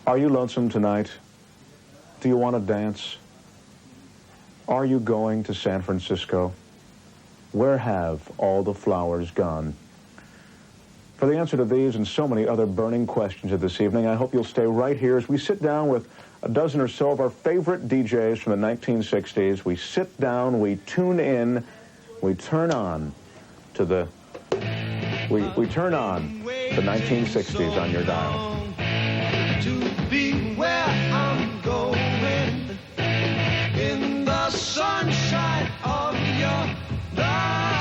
Are you lonesome tonight? Do you want to dance? Are you going to San Francisco? Where have all the flowers gone? For the answer to these and so many other burning questions of this evening, I hope you'll stay right here as we sit down with a dozen or so of our favorite DJs from the 1960s. We sit down, we tune in, we turn on to the... We turn on the 1960s on your dial. To be where I'm going in the sunshine of your love.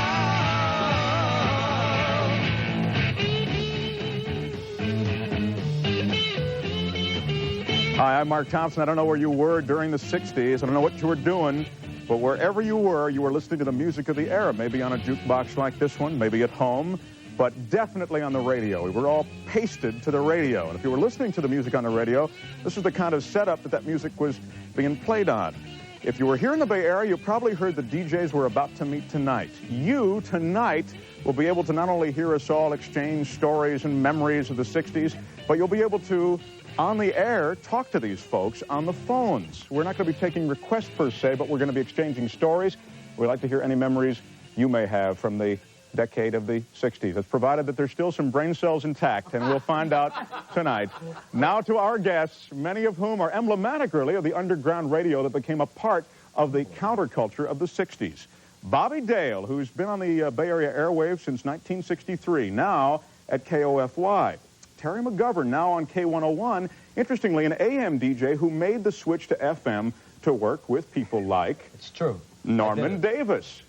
Hi, I'm Mark Thompson. I don't know where you were during the 60s. I don't know what you were doing, but wherever you were listening to the music of the era, maybe on a jukebox like this one, maybe at home, but definitely on the radio. We were all pasted to the radio. And if you were listening to the music on the radio, this was the kind of setup that music was being played on. If you were here in the Bay Area, you probably heard the DJs we're about to meet tonight. You, tonight, will be able to not only hear us all exchange stories and memories of the 60s, but you'll be able to, on the air, talk to these folks on the phones. We're not going to be taking requests per se, but we're going to be exchanging stories. We'd like to hear any memories you may have from the decade of the 60s. It's provided that there's still some brain cells intact, and we'll find out tonight. Now to our guests, many of whom are emblematic, really, of the underground radio that became a part of the counterculture of the 60s. Bobby Dale, who's been on the Bay Area airwaves since 1963, now at KOFY. Terry McGovern, now on K101, interestingly, an AM DJ who made the switch to FM to work with people like... It's true. Norman Davis.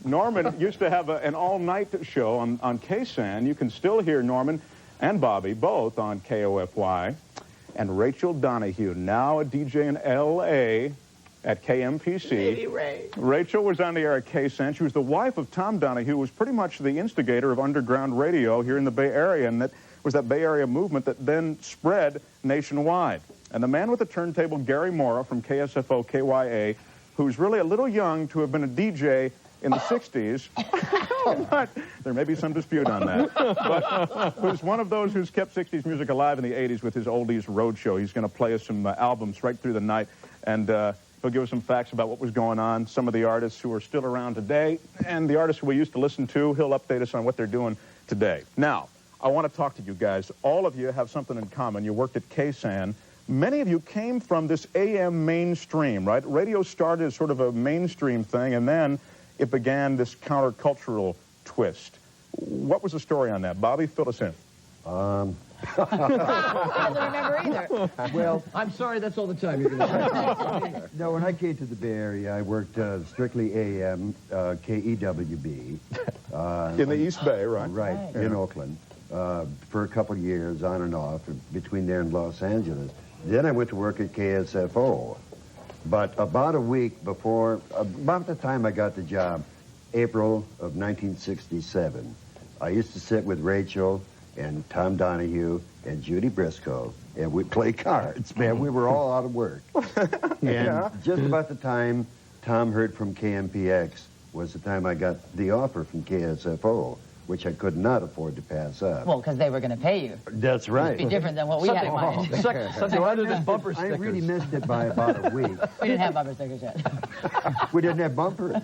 Norman used to have an all-night show on KSAN. You can still hear Norman and Bobby both on KOFY. And Raechel Donahue, now a DJ in L.A. at KMPC. Lady Ray. Raechel was on the air at KSAN. She was the wife of Tom Donahue, who was pretty much the instigator of underground radio here in the Bay Area, and that was that Bay Area movement that then spread nationwide. And the man with the turntable, Gary Mora from KSFO KYA, who's really a little young to have been a DJ in the 60s, but there may be some dispute on that, but who's one of those who's kept 60s music alive in the 80s with his Oldies Roadshow. He's going to play us some albums right through the night, and he'll give us some facts about what was going on, some of the artists who are still around today, and the artists who we used to listen to. He'll update us on what they're doing today. Now, I want to talk to you guys. All of you have something in common. You worked at KSAN. Many of you came from this AM mainstream, right? Radio started as sort of a mainstream thing, and then it began this countercultural twist. What was the story on that? Bobby, fill us in. I don't remember either. Well, I'm sorry, that's all the time you're going to say. No, when I came to the Bay Area, I worked strictly AM, KEWB. In the East Bay, right? Right, in Oakland, for a couple of years, on and off, between there and Los Angeles. Then I went to work at KSFO. But about a week before, about the time I got the job, April of 1967, I used to sit with Raechel and Tom Donahue and Judy Briscoe, and we'd play cards. Man, we were all out of work. And just about the time Tom heard from KMPX was the time I got the offer from KSFO, which I could not afford to pass up. Well, because they were going to pay you. That's right. It'd be different than what we had in mind. Something other than bumper stickers. I really missed it by about a week. We didn't have bumper stickers yet. We didn't have bumpers.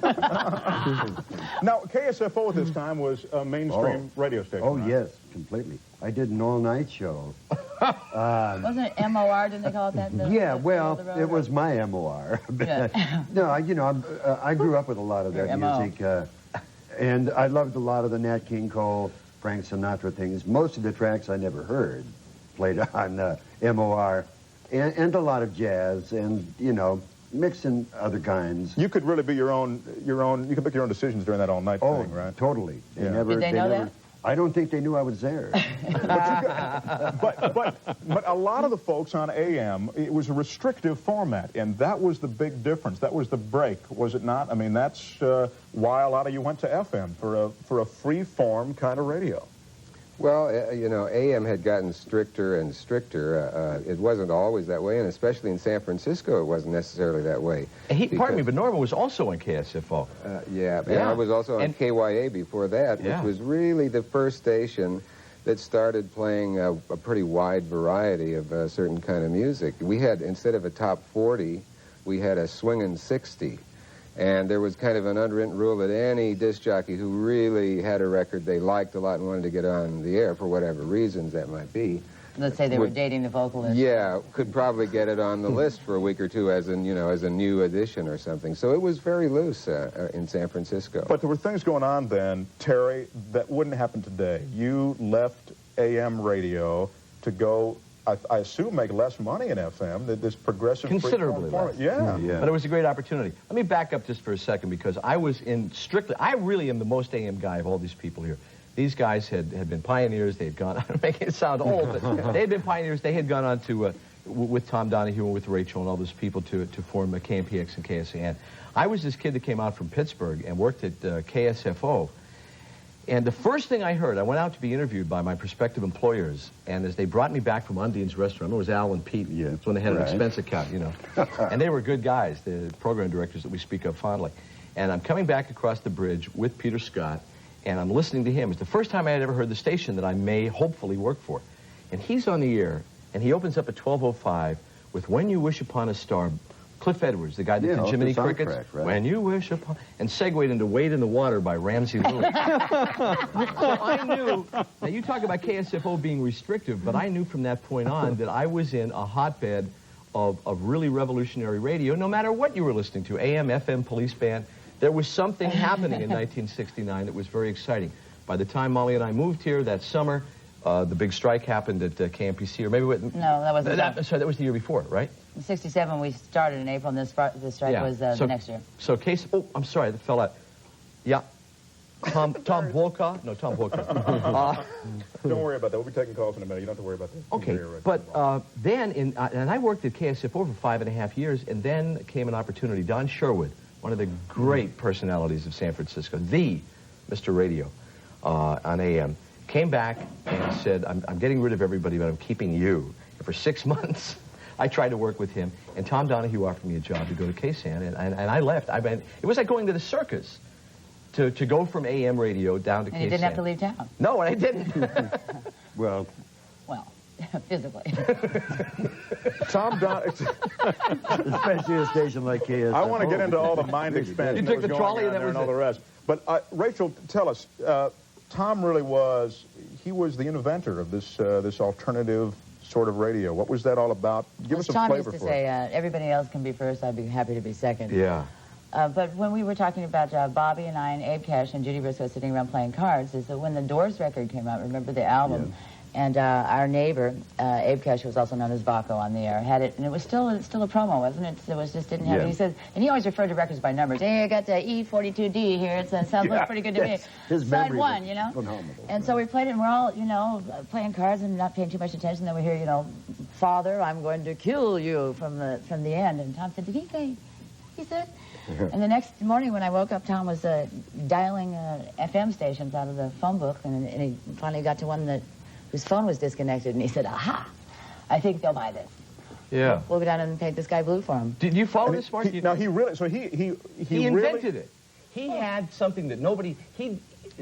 Now, KSFO at this time was a mainstream radio station. Oh, right? yes, completely. I did an all-night show. Wasn't it MOR? Didn't they call it that? Yeah, well, it was my MOR. Yeah. No, you know, I grew up with a lot of that music. And I loved a lot of the Nat King Cole, Frank Sinatra things. Most of the tracks I never heard played on MOR, and a lot of jazz, and, you know, mixing other kinds. You could really be your own, you could make your own decisions during that all-night thing, right? Totally. Yeah. Did they know that? I don't think they knew I was there. But a lot of the folks on AM, it was a restrictive format, and that was the big difference. That was the break, was it not? I mean, that's why a lot of you went to FM, for a free-form kind of radio. Well, you know, AM had gotten stricter and stricter. It wasn't always that way, and especially in San Francisco, it wasn't necessarily that way. Pardon me, but Norman was also on KSFO. Yeah, and I was also on KYA before that, which was really the first station that started playing a pretty wide variety of a certain kind of music. We had, instead of a top 40, we had a swinging 60. And there was kind of an unwritten rule that any disc jockey who really had a record they liked a lot and wanted to get on the air for whatever reasons that might be. Let's say they were dating the vocalist. Yeah, could probably get it on the list for a week or two as a new addition or something. So it was very loose in San Francisco. But there were things going on then, Terry, that wouldn't happen today. You left AM radio to go, I assume, make less money in FM, this progressive... Considerably less. Yeah. But it was a great opportunity. Let me back up just for a second, because I was I really am the most AM guy of all these people here. These guys had been pioneers. They had gone, I'm making it sound old, but they had been pioneers. They had gone on to, with Tom Donahue and with Raechel and all those people to form KMPX and KSAN. I was this kid that came out from Pittsburgh and worked at KSFO. And the first thing I heard, I went out to be interviewed by my prospective employers, and as they brought me back from Undine's restaurant, it was Al and Pete. Yeah, that's when they had an expense account, you know. And they were good guys, the program directors that we speak of fondly. And I'm coming back across the bridge with Peter Scott, and I'm listening to him. It's the first time I had ever heard the station that I may hopefully work for. And he's on the air, and he opens up at 12:05 with When You Wish Upon a Star. Cliff Edwards, the guy that did Jiminy Crickets, right? When You Wish Upon, and segued into Wade in the Water by Ramsey Lewis. So I knew, now you talk about KSFO being restrictive, but I knew from that point on that I was in a hotbed of really revolutionary radio, no matter what you were listening to, AM, FM, police band. There was something happening in 1969 that was very exciting. By the time Molly and I moved here that summer, the big strike happened at KMPC, or maybe... No, that wasn't... Sorry, that was the year before, right? In 67, we started in April, and the strike was the next year. So oh, I'm sorry, that fell out. Yeah. Tom Volka? No, Tom Volka. Don't worry about that. We'll be taking calls in a minute. You don't have to worry about that. Okay, but then, and I worked at KSFO for 5.5 years, and then came an opportunity. Don Sherwood, one of the great personalities of San Francisco, the Mr. Radio on AM, came back and said, I'm getting rid of everybody, but I'm keeping you. And for 6 months... I tried to work with him, and Tom Donahue offered me a job to go to KSAN, and I left. It was like going to the circus to go from AM radio down to KSAN. And you didn't have to leave town. No, I didn't. Well, physically. Tom Donahue... Especially a station like KSFO. I want to get into all the mind expansion You took the trolley and that was and all the rest. But Raechel, tell us, Tom really was the inventor of this alternative sort of radio. What was that all about? Give us a flavor for it. Tom used to say, everybody else can be first, I'd be happy to be second. Yeah. But when we were talking about Bobby and I and Abe Cash and Judy Briscoe sitting around playing cards, is that when the Doors record came out, remember the album, and our neighbor, Abe Cash, who was also known as Baco on the air, had it, and it was still a promo, wasn't it? It was just didn't have it. He said, and he always referred to records by numbers. Hey, I got the E42D here. It sounds pretty good to me. Side one, you know. Phenomenal. And so we played it, and we're all, playing cards and not paying too much attention. Then we hear, Father, I'm going to kill you from the end. And Tom said, did he say? He said. And the next morning when I woke up, Tom was dialing FM stations out of the phone book, and he finally got to one whose phone was disconnected, and he said, aha, I think they'll buy this. Yeah. We'll go down and paint the sky blue for him. Did you follow this, Mark? He invented it. He had something that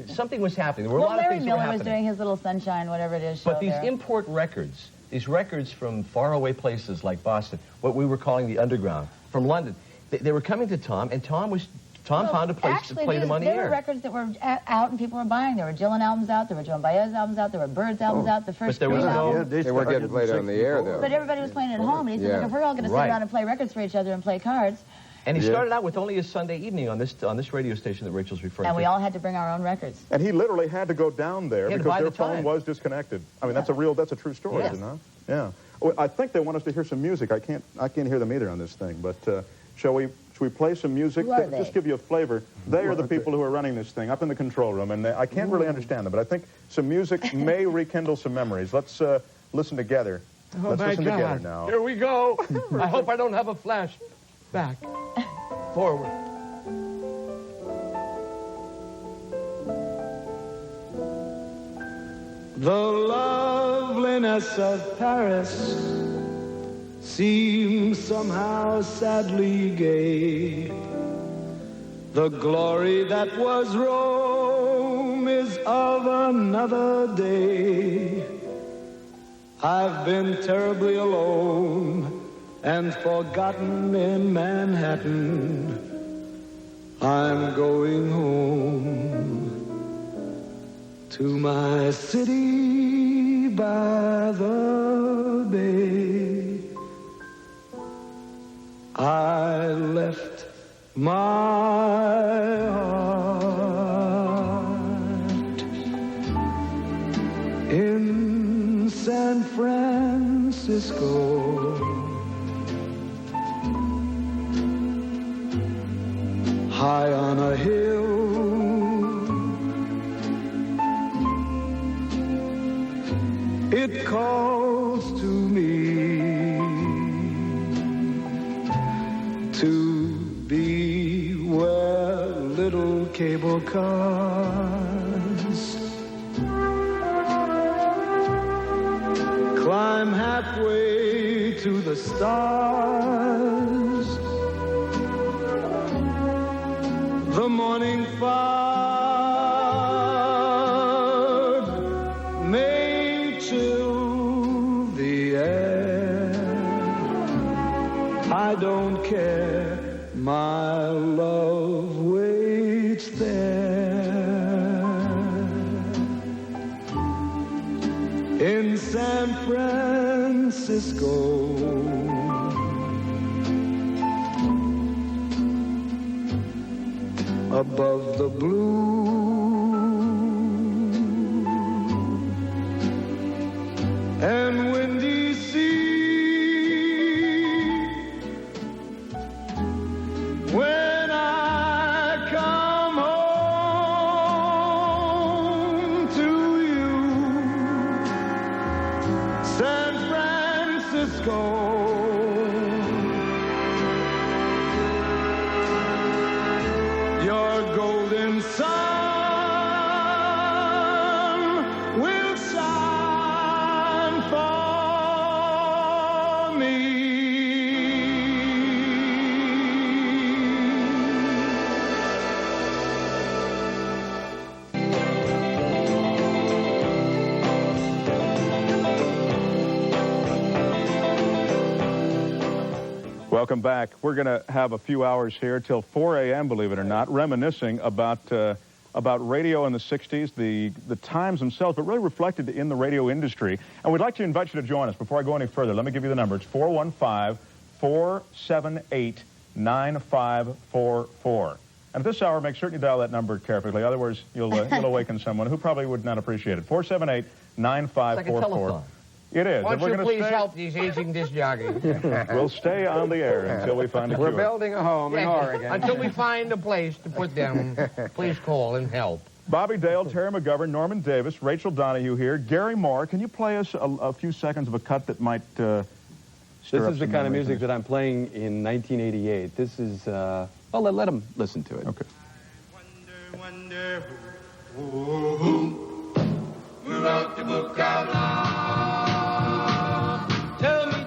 something was happening. There were a lot of things that were happening. Larry Miller was doing his little Sunshine, whatever it is, show But these import records, these records from faraway places like Boston, what we were calling the underground, from London, they were coming to Tom, and Tom found a place to play them on the air. There were records that were out and people were buying. There were Gillan albums out, there were Joan Baez albums out, there were Birds albums out, the first But there was albums. They weren't getting played on the air, though. But everybody was playing at home, and he said, look, if we're all going to sit around and play records for each other and play cards. And he started out with only a Sunday evening on this radio station that Rachel's referring to. And we all had to bring our own records. And he literally had to go down there because their phone was disconnected. I mean, that's a true story, isn't it? Yeah. Well, I think they want us to hear some music. I can't hear them either on this thing, but shall we play some music? Just give you a flavor. They are the people who are running this thing up in the control room, and I can't really understand them, but I think some music may rekindle some memories. Let's listen together. Let's listen together now. Here we go. I hope I don't have a flash. Back. Forward. The loveliness of Paris seems somehow sadly gay. The glory that was Rome home is of another day. I've been terribly alone and forgotten in Manhattan. I'm going home to my city by the bay. I left my heart in San Francisco. High on a hill, it calls to me to be where little cable cars climb halfway to the stars. The morning fog may chill the air. I don't care, my love waits there. In San Francisco, above the blue and windy sea. When I come home to you, San Francisco, your golden sun will shine for me. Welcome back. We're going to have a few hours here till 4 a.m., believe it or not, reminiscing about radio in the 60s, the times themselves, but really reflected in the radio industry. And we'd like to invite you to join us. Before I go any further, let me give you the number. It's 415-478-9544. And at this hour, make certain you dial that number carefully. Otherwise, you'll awaken someone who probably would not appreciate it. 478-9544. Like a telephone. It is. Won't you please help these aging disc jockeys? We'll stay on the air until we find a cure. We're building a home in Oregon. Until we find a place to put them, please call and help. Bobby Dale, Terry McGovern, Norman Davis, Raechel Donahue here. Gary Moore, can you play us a few seconds of a cut that might stir up This is the some kind of memories? music that I'm playing in 1988. This is, well, let them listen to it. Okay. Wonder who wrote the book of love? Tell me, who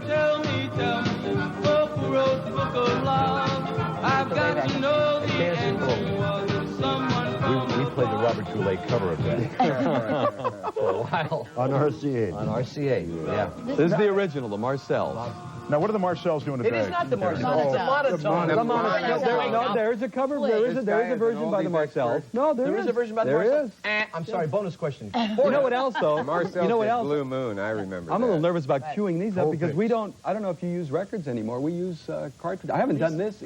wrote the book of love? I've got to know the answer. Was it someone from We played the Robert Goulet cover of that for a while. On RCA. On RCA, yeah. This is the original, the Marcells. Now, what are the Marcells doing today? It is not the Marcells. Monotone. It's the monotone. No, there's a cover. There is a version by the Marcells. No, there There is a version by the There Marcells. is. I'm sorry, bonus question. You know what else, though? Marcel You know what did else? Blue Moon, I remember I'm a little that. nervous about queuing these up Cold because picks. we don't, I don't know if you use records anymore. We use cartridge. I haven't done this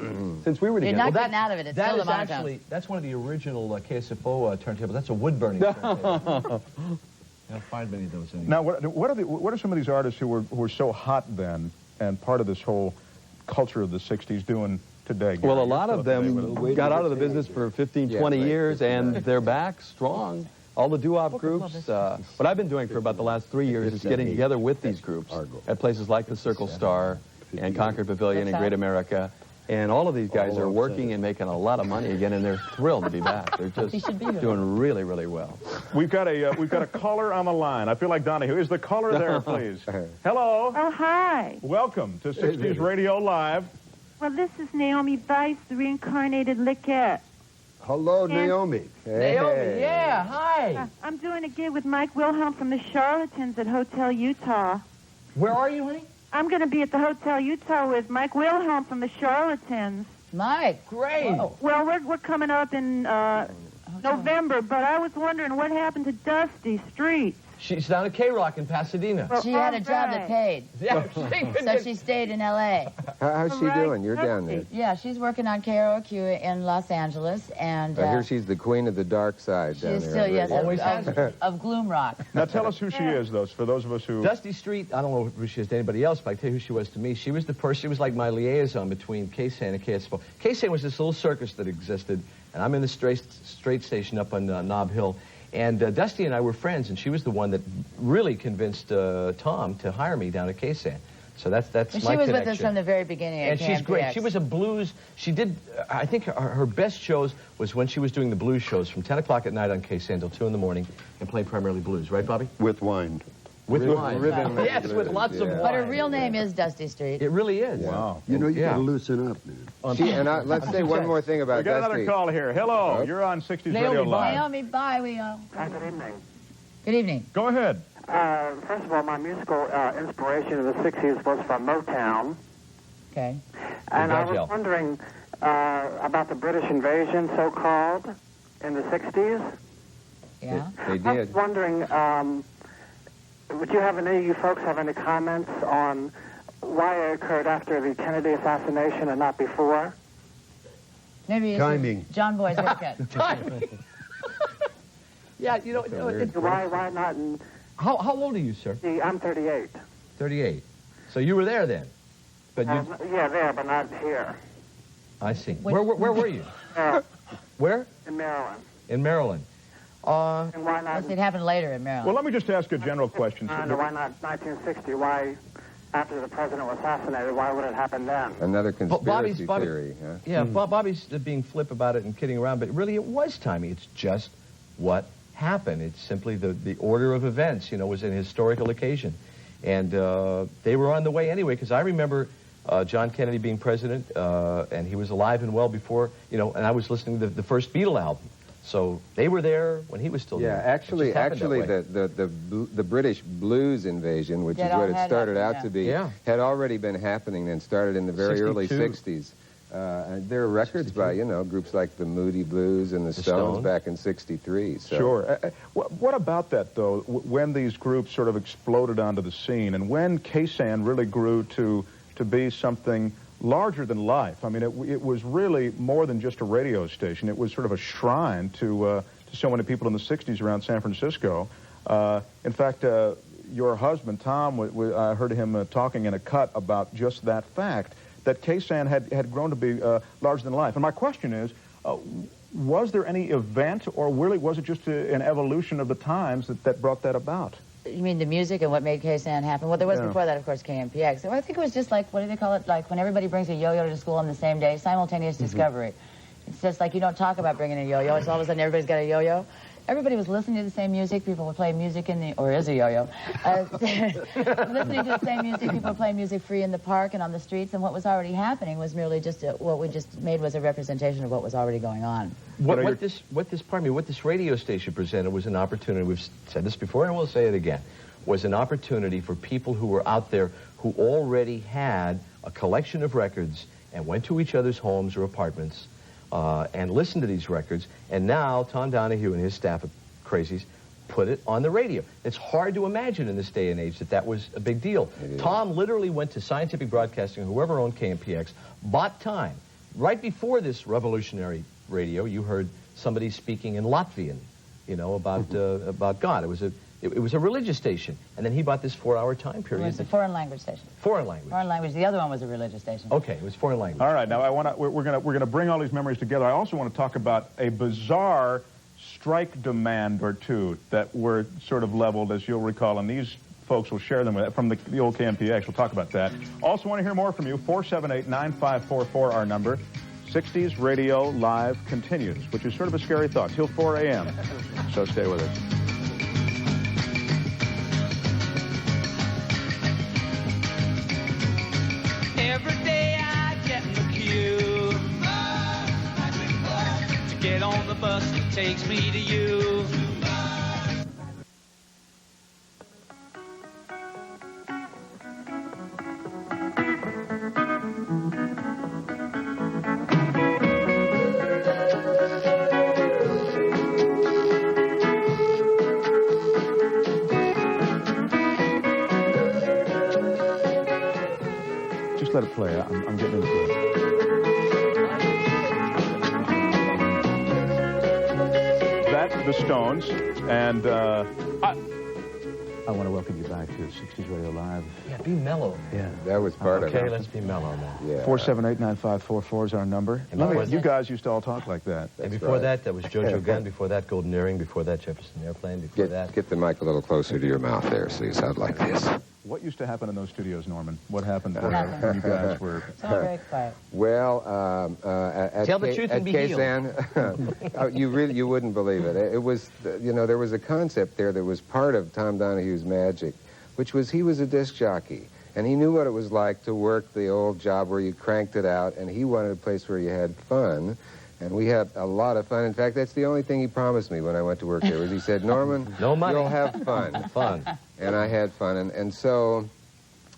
since we were You're together. not getting out of it. It's That still the is monotone. actually, that's one of the original KSFO turntables. That's a wood-burning turntable. You don't find many of those anymore. Now, what are some of these artists who were so hot then and part of this whole culture of the 60s doing today? Gary? Well, a You're lot still of up to date with them it. got out of the business for 15, 20 right. years, and they're back strong. All the doo-wop groups. What I've been doing for about the last 3 years is getting together with these groups at places like the Circle Star and Concord Pavilion and Great America. And all of these guys are working and making a lot of money again, and they're thrilled to be back. They're just doing really, really well. We've got a caller on the line. I feel like Donahue. Is the caller there, please? Hello. Oh, hi. Welcome to 60s Radio Live. Well, this is Naomi Weiss, the reincarnated Lickette. Hello, Naomi. Naomi, yeah, hi. I'm doing a gig with Mike Wilhelm from the Charlatans at Hotel Utah. Where are you, honey? I'm going to be at the Hotel Utah with Mike Wilhelm from the Charlatans. Mike, great. Whoa. Well, we're coming up in November, but I was wondering what happened to Dusty Street. She's down at K-Rock in Pasadena. Well, She had a job that paid. Yeah, So she stayed in L.A. How's she doing? You're down there. Yeah, she's working on KROQ in Los Angeles, and I hear she's the queen of the dark side down she's there. still, yes, Always has of Gloom Rock. Now tell us who she is, though, for those of us who... Dusty Street, I don't know who she is to anybody else, but I tell you who she was to me. She was the person, she was like my liaison between KSAN and KSFO. KSAN was this little circus that existed, and I'm in the straight station up on Nob Hill. And Dusty and I were friends, and she was the one that really convinced Tom to hire me down at KSAN. So that's my connection. She was with us from the very beginning. And she's great. She was a blues. She did. I think her best shows was when she was doing the blues shows from 10 o'clock at night on KSAN till 2 in the morning, and playing primarily blues. Right, Bobby? With wine. With wine. Rhythm and Yes, with lots of wine. But her real name is Dusty Street. It really is. Wow. You know, you Yeah. got to loosen up, man. Let's say one more thing about We got Dusty. another call here. Hello, you're on 60s Naomi, Radio Live. Naomi, bye. We Good evening. Good evening. Go ahead. First of all, my musical inspiration in the 60s was from Motown. Okay. And I Raechel. was wondering about the British invasion, so-called, in the 60s. Yeah. They I was did. wondering, would you have any of you folks have any comments on why it occurred after the Kennedy assassination and not before? Maybe it's Timing. John Boy's haircut. Yeah, you know. Why not? How old are you, sir? I'm 38. 38. So you were there then, but you. Yeah, there, but not here. I see. Where were you? Where? In Maryland. In Maryland. And why not? It happened later in Maryland. Well, let me just ask a general question. Why not 1960? Why, after the president was assassinated, why would it happen then? Another conspiracy Bobby- theory, huh? Yeah, Bobby's being flip about it and kidding around, but really it was timing. It's just what happened. It's simply the order of events, was an historical occasion. And they were on the way anyway, because I remember John Kennedy being president, and he was alive and well before, and I was listening to the first Beatle album. So they were there when he was still there. Yeah, actually, the British blues invasion, which is what it started out to be, had already been happening and started in the very early 60s. There are records by, groups like the Moody Blues and the Stones back in 63. So. Sure. What about that, though, when these groups sort of exploded onto the scene and when KSAN really grew to be something larger than life? I mean, it was really more than just a radio station. It was sort of a shrine to so many people in the 60s around San Francisco. In fact, your husband, Tom, I heard him talking in a cut about just that fact, that KSAN had grown to be larger than life. And my question is, was there any event, or really was it just an evolution of the times that brought that about? You mean the music and what made KSAN happen? Well, there was before that, of course, KMPX. I think it was just like, what do they call it? Like when everybody brings a yo-yo to school on the same day, simultaneous discovery. It's just like you don't talk about bringing a yo-yo. It's all of a sudden everybody's got a yo-yo. Everybody was listening to the same music. People would play music or is a yo-yo. Listening to the same music. People were playing music free in the park and on the streets. And what was already happening was merely just what we just made was a representation of what was already going on. What this radio station presented was an opportunity. We've said this before, and we'll say it again. Was an opportunity for people who were out there who already had a collection of records and went to each other's homes or apartments and listened to these records. And now Tom Donahue and his staff of crazies put it on the radio. It's hard to imagine in this day and age that was a big deal. Tom literally went to Scientific Broadcasting, whoever owned KMPX, bought time. Right before this revolutionary radio, you heard somebody speaking in Latvian, about God. It was a religious station, and then he bought this 4-hour time period. It was a foreign language station. Foreign language. Foreign language. The other one was a religious station. Okay, it was foreign language. All right, now we're gonna bring all these memories together. I also want to talk about a bizarre strike demand or two that were sort of leveled, as you'll recall, and these folks will share them from the old KMPX. We'll talk about that. Also want to hear more from you. 478-9544, our number. 60s Radio Live continues, which is sort of a scary thought, till 4 a.m. So stay with us. Every day I get in the queue to get on takes me to you. Just let it play. I'm getting into it. That's the Stones, and I want to welcome you back to 60s Radio Live. Yeah, be mellow. Yeah. That was part of it. Okay, let's be mellow now. Yeah. 478-9544 is our number. You guys used to all talk like that. And before that was Jojo Gunn. Before that, Golden Earring. Before that, Jefferson Airplane. Before that... Get the mic a little closer to your mouth there, so sound like this. What used to happen in those studios, Norman? What happened when you guys were... It's all very quiet. Well, at Tell the truth and be healed. KSAN, you wouldn't believe it. It was, there was a concept there that was part of Tom Donahue's magic, which was he was a disc jockey, and he knew what it was like to work the old job where you cranked it out, and he wanted a place where you had fun. And we had a lot of fun. In fact, that's the only thing he promised me when I went to work there, was he said, Norman, no money. You'll have fun. Fun. And I had fun. And so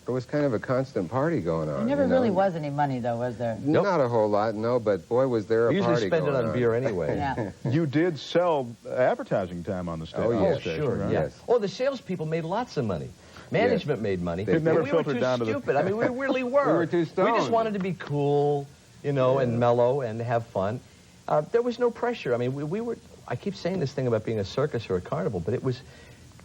there was kind of a constant party going on. There never really was any money, though, was there? Nope. Not a whole lot, no, but boy, was there a party going on. We usually spend it on beer anyway. Yeah. You did sell advertising time on the stage. Oh, yes. Sure, right? yes. Oh, the salespeople made lots of money. Management made money. It never we filtered were too down to the... stupid. I mean, we really were. We were too stoned. We just wanted to be cool, and mellow and have fun. There was no pressure. I mean, we were... I keep saying this thing about being a circus or a carnival, but it was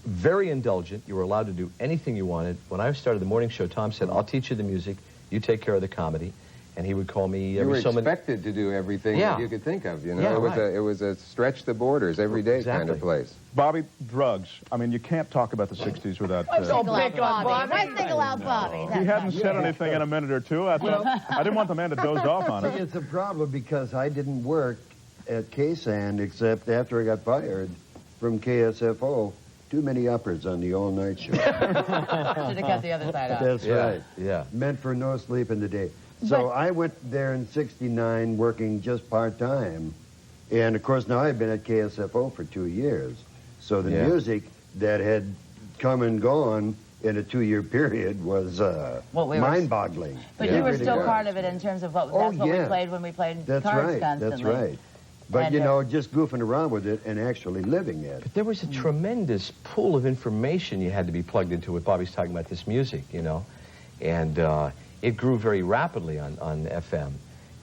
very indulgent. You were allowed to do anything you wanted. When I started the morning show, Tom said, I'll teach you the music, you take care of the comedy. And he would call me You were every so many... expected to do everything that you could think of, Yeah, it was a stretch the borders every day kind of place. Bobby, drugs. I mean, you can't talk about the 60s without... Don't pick on Bobby. Why single out Bobby? He hadn't said anything in a minute or two. I thought I didn't want the man to doze off on it. It's a problem because I didn't work at KSAN except after I got fired from KSFO. Too many uppers on the all-night show. Should have cut the other side off. That's right. Yeah. Meant for no sleep in the day. So I went there in '69 working just part-time. And, of course, now I've been at KSFO for 2 years. So the music that had come and gone in a 2-year period was mind-boggling. But you were still part of it in terms of what we played when we played cards constantly. That's right. But, just goofing around with it and actually living it. But there was a tremendous pool of information you had to be plugged into what Bobby's talking about, this music, And it grew very rapidly on FM.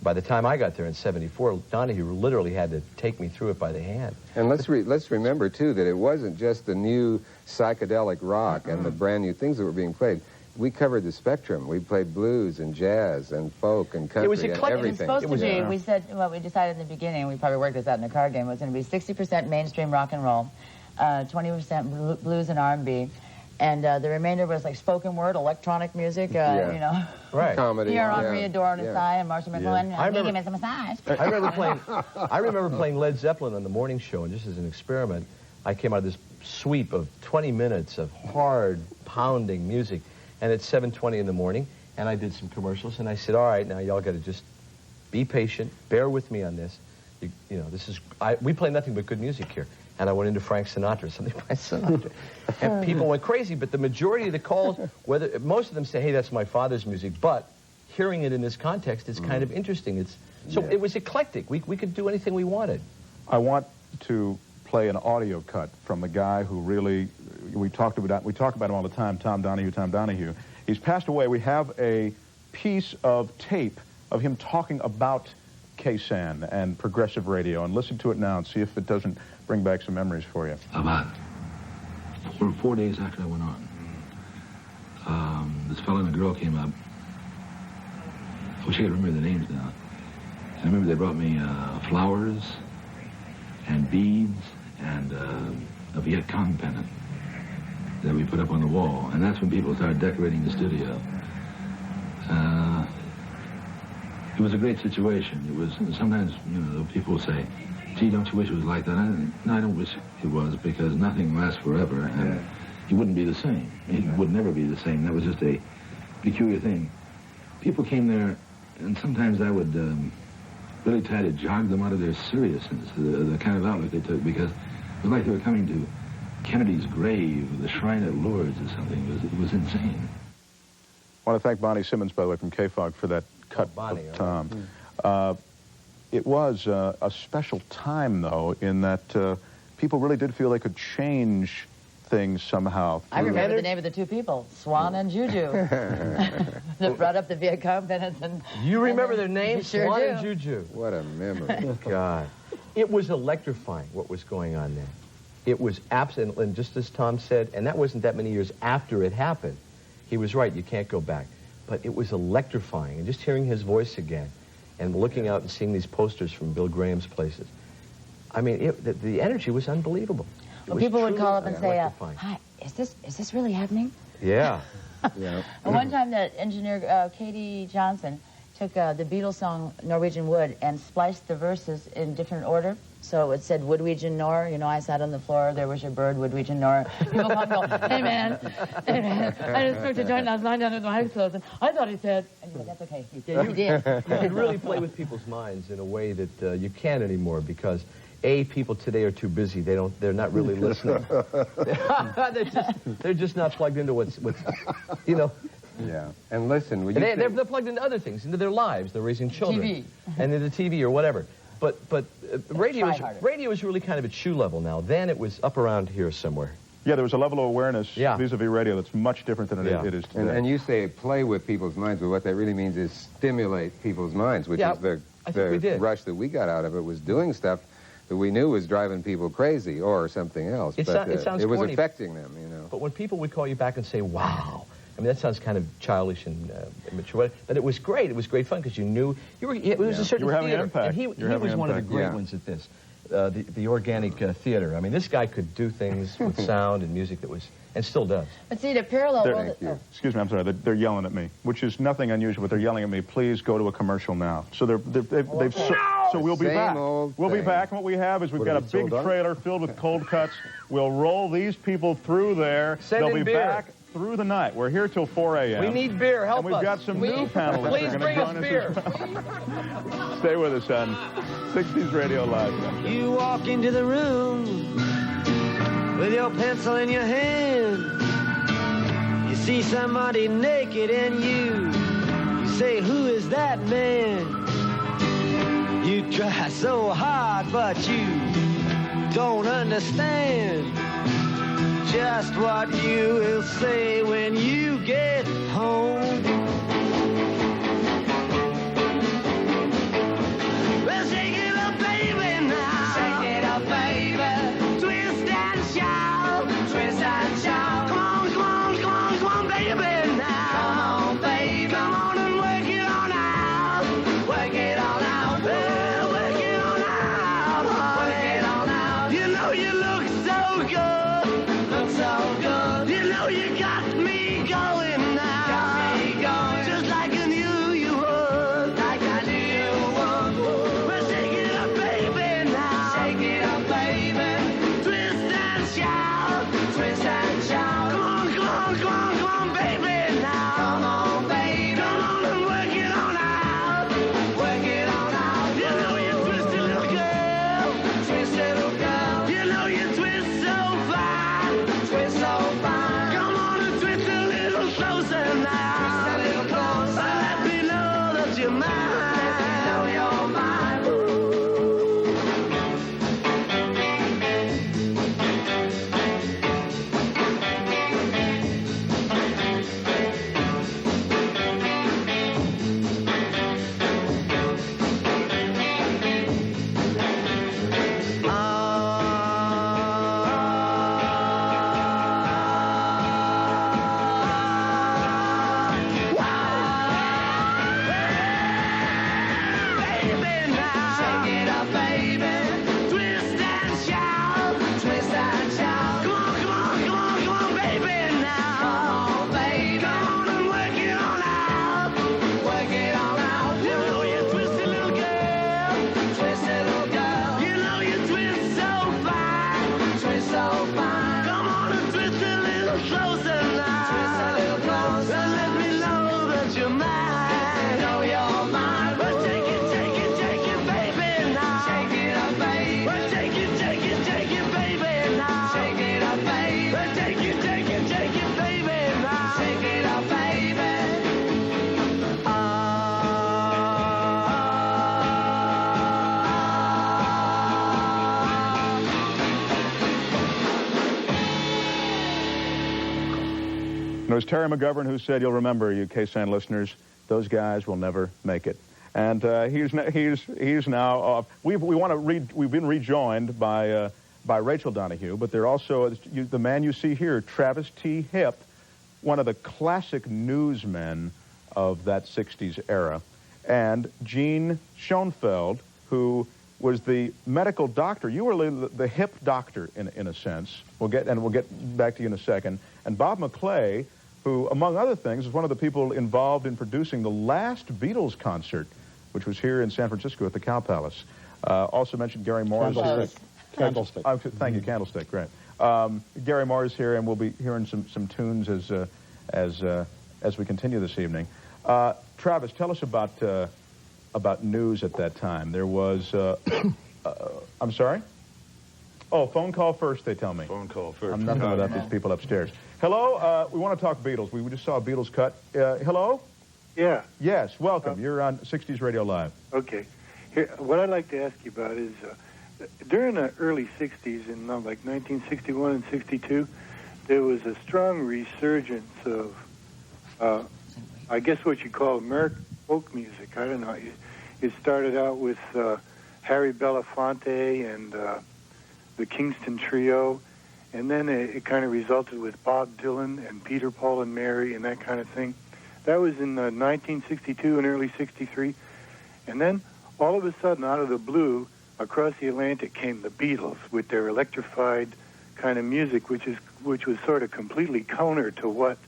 By the time I got there in '74, Donahue literally had to take me through it by the hand. And let's remember, too, that it wasn't just the new psychedelic rock and the brand new things that were being played. We covered the spectrum. We played blues and jazz and folk and country and everything. It was supposed to be, we said, what we decided in the beginning, we probably worked this out in the card game, was going to be 60% mainstream rock and roll, 20% blues and R&B, and the remainder was like spoken word, electronic music, Right. Comedy. Here on Riador and Asai and Marcia McClellan. I He gave me some massage. I remember playing Led Zeppelin on the morning show, and just as an experiment, I came out of this sweep of 20 minutes of hard, pounding music, and it's 7:20 in the morning, and I did some commercials, and I said, all right, now y'all got to just be patient, bear with me on this. We play nothing but good music here. And I went into Frank Sinatra, something by Sinatra. And people went crazy, but the majority of the calls, most of them say, hey, that's my father's music, but hearing it in this context is kind of interesting. It was eclectic. We could do anything we wanted. I want to play an audio cut from the guy who really, we talk about him all the time, Tom Donahue. He's passed away. We have a piece of tape of him talking about KSAN and progressive radio, and listen to it now and see if it doesn't bring back some memories for you. About 4 days after I went on, this fellow and a girl came up. I wish I could remember the names now. I remember they brought me flowers and beads and a Viet Cong pennant that we put up on the wall. And that's when people started decorating the studio. It was a great situation. It was, sometimes, people say, gee, don't you wish it was like that? I don't wish it was, because nothing lasts forever, and it wouldn't be the same. It would never be the same. That was just a peculiar thing. People came there, and sometimes I would really tried to jog them out of their seriousness, the kind of outlook they took, because it was like they were coming to Kennedy's grave, the shrine at Lourdes or something. It was insane. I want to thank Bonnie Simmons, by the way, from KFOG for that cut of Tom. It was a special time, though, in that people really did feel they could change things somehow. I remember the name of the two people, Swan and Juju. That brought up the Viet Cong minutes. You remember their names? Sure Swan do. and Juju. What a memory. God. It was electrifying what was going on there. It was absolutely, and just as Tom said, and that wasn't that many years after it happened. He was right, you can't go back. But it was electrifying, and just hearing his voice again, and looking out and seeing these posters from Bill Graham's places. I mean, the energy was unbelievable. Well, people would call up and say, hi, is this really happening? Yeah. Yeah. And one time the engineer, Katie Johnson, took the Beatles song Norwegian Wood and spliced the verses in different order. So it said, Woodwegian Nor, you know, I sat on the floor, there was your bird, Woodwegian Nor. People come and go, hey man, I just smoked a joint last night down with my eyes closed, and I thought he said, and you go, that's okay, you did. You could really play with people's minds in a way that you can't anymore, because people today are too busy. They're not really listening. they're just not plugged into what's you know. Yeah. And listen, they're plugged into other things, into their lives. They're raising children. TV. And into TV or whatever. But radio is really kind of at shoe level now. Then it was up around here somewhere. Yeah, there was a level of awareness vis-a-vis radio that's much different than it is today. And you say play with people's minds, but what that really means is stimulate people's minds, which is the rush that we got out of it, was doing stuff that we knew was driving people crazy or something else. It sounds it was corny, affecting them, you know. But when people would call you back and say, wow, I mean, that sounds kind of childish and immature, but it was great. It was great fun because you knew it was a certain you were having theater. an impact. And he was one of the great ones at this, the organic theater. I mean, this guy could do things with sound and music that was, and still does. But see, the parallel world... Excuse me, I'm sorry. They're yelling at me, which is nothing unusual, but they're yelling at me, please go to a commercial now. So so we'll be back. We'll be back, and what we have is we've got a big trailer filled with cold cuts. We'll roll these people through there. They'll be back through the night. We're here till 4 a.m. We need beer. Help us. And we've got some new panelists. Please bring us beer. Stay with us on 60s Radio Live. You walk into the room with your pencil in your hand. You see somebody naked and you say, who is that man? You try so hard, but you don't understand just what you will say when you get home. Well, shake it up, baby, now. Shake it up, baby. Twist and shout. Twist and shout. Come on, come on, come on, come on, baby, now. Come on, baby. Come on and work it on out. Work it on out. Well, work it on out. Work it on out. You know you look so good. Look so good. You know you got me going now. Got me was Terry McGovern who said, you'll remember, you KSAN listeners, those guys will never make it. And he's now off. We've been rejoined by Raechel Donahue, but they're also the man you see here, Travus T. Hipp, one of the classic newsmen of that 60s era, and Eugene Schonfeld, who was the medical doctor. You were the hip doctor in a sense. We'll get back to you in a second. And Bob McClay, who, among other things, is one of the people involved in producing the last Beatles concert, which was here in San Francisco at the Cow Palace. Also mentioned Gary Moore's here. Candlestick. Thank you, Candlestick. Great. Gary Moore's here, and we'll be hearing some tunes as we continue this evening. Travus, tell us about news at that time. There was, I'm sorry? Oh, phone call first, they tell me. Phone call first. I'm nothing without these people upstairs. Hello, we want to talk Beatles. We just saw a Beatles cut. Hello? Yeah. Yes, welcome. You're on 60s Radio Live. Okay. Here, what I'd like to ask you about is, during the early 60s, in like 1961 and 62, there was a strong resurgence of, I guess what you call American folk music. I don't know. It started out with Harry Belafonte and the Kingston Trio, and then it kind of resulted with Bob Dylan and Peter, Paul, and Mary and that kind of thing. That was in 1962 and early 63. And then, all of a sudden, out of the blue, across the Atlantic came the Beatles with their electrified kind of music, which was sort of completely counter to what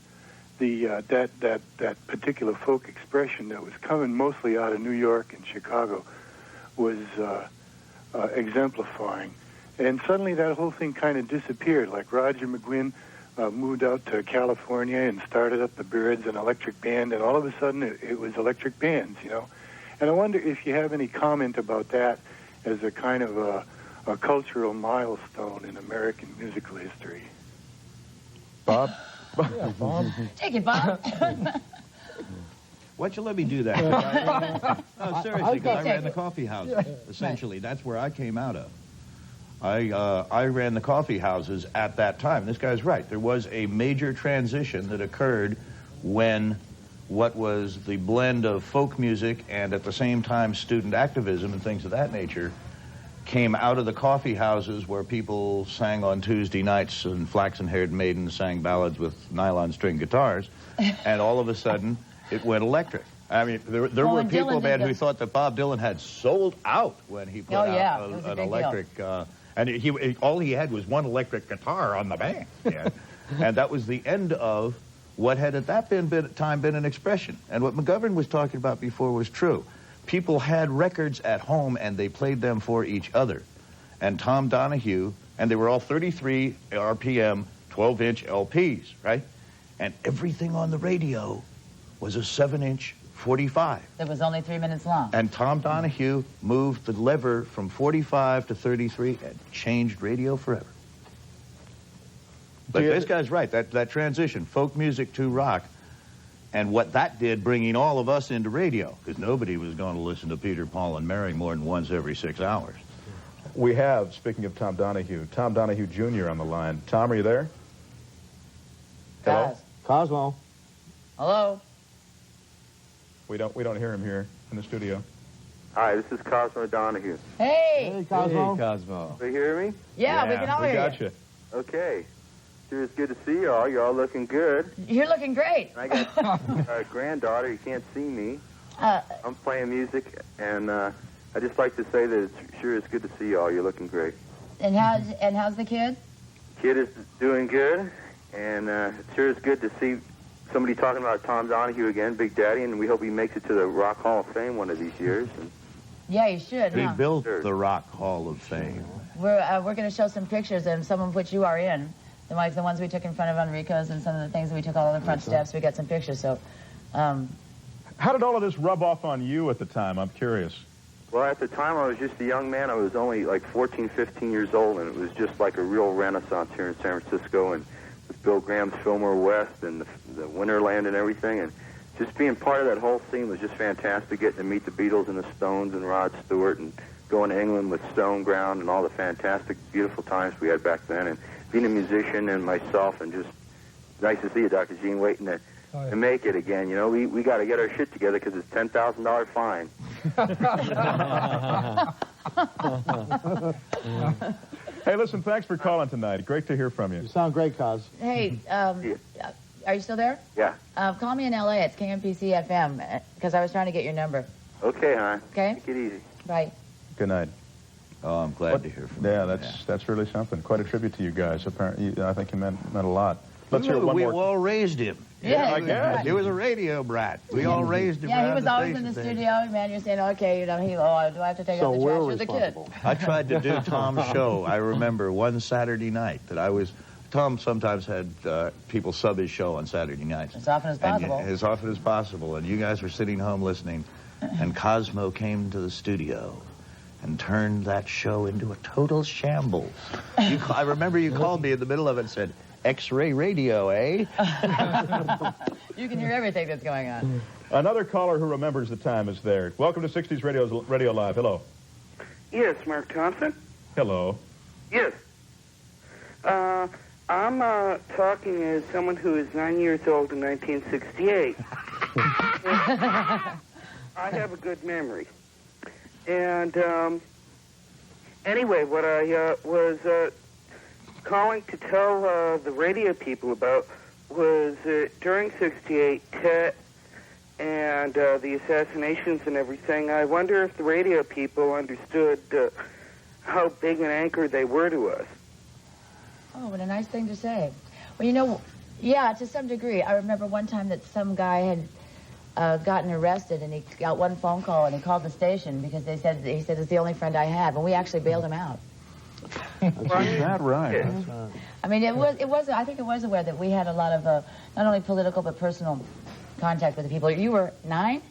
the that particular folk expression that was coming mostly out of New York and Chicago was exemplifying. And suddenly that whole thing kind of disappeared. Like Roger McGuinn moved out to California and started up the Byrds, an electric band, and all of a sudden it was electric bands, you know. And I wonder if you have any comment about that as a kind of a cultural milestone in American musical history. Bob? Yeah, Bob. Take it, Bob. Why'd you let me do that? No, seriously, because I ran the coffee houses, essentially. That's where I came out of. I ran the coffee houses at that time. This guy's right. There was a major transition that occurred when what was the blend of folk music and at the same time student activism and things of that nature came out of the coffee houses where people sang on Tuesday nights and flaxen-haired maidens sang ballads with nylon string guitars, and all of a sudden it went electric. I mean, there were people, man, who thought that Bob Dylan had sold out when he put out an electric... and all he had was one electric guitar on the band. Yeah. And that was the end of what had at that time been an expression. And what McGovern was talking about before was true. People had records at home, and they played them for each other. And Tom Donahue, and they were all 33 RPM, 12-inch LPs, right? And everything on the radio was a 7-inch 45. It was only 3 minutes long. And Tom Donahue moved the lever from 45 to 33 and changed radio forever. But this guy's right, that transition, folk music to rock, and what that did, bringing all of us into radio, because nobody was going to listen to Peter, Paul, and Mary more than once every 6 hours. We have, speaking of Tom Donahue Jr. on the line. Tom, are you there? Hello? Cosmo. Hello? We don't hear him here in the studio. Hi, this is Cosmo Donahue. Hey! Hey, Cosmo. Hey, Cosmo. Do you hear me? Yeah, we can all hear you. We got you. Okay. Sure, it's good to see y'all. You're all looking good. You're looking great. I got a granddaughter. You can't see me. I'm playing music, and I just like to say that it's good to see y'all. You're looking great. And how's the kid? Kid is doing good, and it sure is good to see somebody talking about Tom Donahue again, Big Daddy, and we hope he makes it to the Rock Hall of Fame one of these years. And yeah, you should. He built the Rock Hall of Fame. We're going to show some pictures, and some of which you are in. Like the ones we took in front of Enrico's and some of the things that we took all on the front steps. We got some pictures, so... How did all of this rub off on you at the time? I'm curious. Well, at the time, I was just a young man. I was only like 14, 15 years old, and it was just like a real renaissance here in San Francisco, and with Bill Graham's Fillmore West and the Winterland and everything, and just being part of that whole scene was just fantastic, getting to meet the Beatles and the Stones and Rod Stewart, and going to England with Stone Ground and all the fantastic, beautiful times we had back then, and being a musician and myself and just Nice to see you, Dr. Gene, waiting to make it again. You know, we got to get our shit together because it's $10,000 fine. Hey, listen, thanks for calling tonight. Great to hear from you. You sound great, Cos. Hey, are you still there? Yeah. Call me in L.A. It's KMPC FM, because I was trying to get your number. Okay, hon. Okay? Take it easy. Bye. Good night. Oh, I'm glad to hear from you. Yeah, that's really something. Quite a tribute to you guys. Apparently, I think you meant a lot. Let's hear one we more. all raised him. Yeah, I guess. He was a radio brat. We all raised him. Yeah, he around was the always in the station. studio. Man, you're saying, okay, you know, do I have to take out the trash or the kid? I tried to do Tom's show. I remember one Saturday night that Tom sometimes had people sub his show on Saturday nights. As often as possible. As often as possible. And you guys were sitting home listening, and Cosmo came to the studio and turned that show into a total shambles. I remember you called me in the middle of it and said, X-ray radio, eh? You can hear everything that's going on. Another caller who remembers the time is there. Welcome to 60's Radio Live. Hello. Yes, Mark Thompson. Hello. Yes. I'm talking as someone who is 9 years old in 1968. I have a good memory. And anyway, what I was calling to tell the radio people about was during 68, Tet and the assassinations and everything, I wonder if the radio people understood how big an anchor they were to us. Oh, what a nice thing to say. Well, you know, yeah, to some degree. I remember one time that some guy had gotten arrested, and he got one phone call, and he called the station because he said it's the only friend I have, and we actually bailed him out. Is that right? That's right. I mean, it was. I think it was aware that we had a lot of not only political but personal contact with the people. You were 9,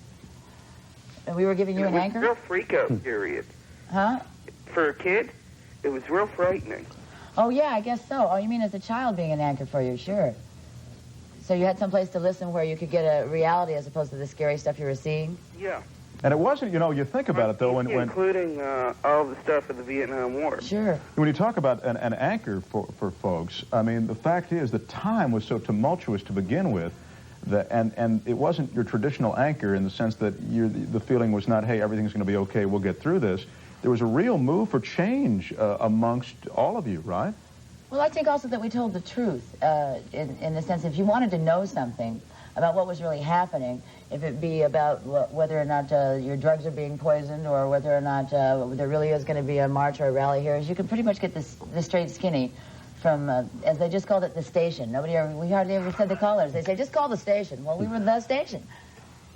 and we were giving you an anchor. It was a real freak-out period. Huh? For a kid, it was real frightening. Oh yeah, I guess so. Oh, you mean as a child being an anchor for you? Sure. So you had some place to listen where you could get a reality as opposed to the scary stuff you were seeing? Yeah. And it wasn't, you know, you think about it, though, when including all the stuff of the Vietnam War. Sure. When you talk about an anchor for folks, I mean, the fact is the time was so tumultuous to begin with, and it wasn't your traditional anchor in the sense that the feeling was not, hey, everything's going to be okay, we'll get through this. There was a real move for change amongst all of you, right? Well, I think also that we told the truth in the sense if you wanted to know something about what was really happening, if it be about whether or not your drugs are being poisoned or whether or not there really is going to be a march or a rally here, you can pretty much get the straight skinny from, as they just called it, the station. We hardly ever said the callers. They say, just call the station. Well, we were the station.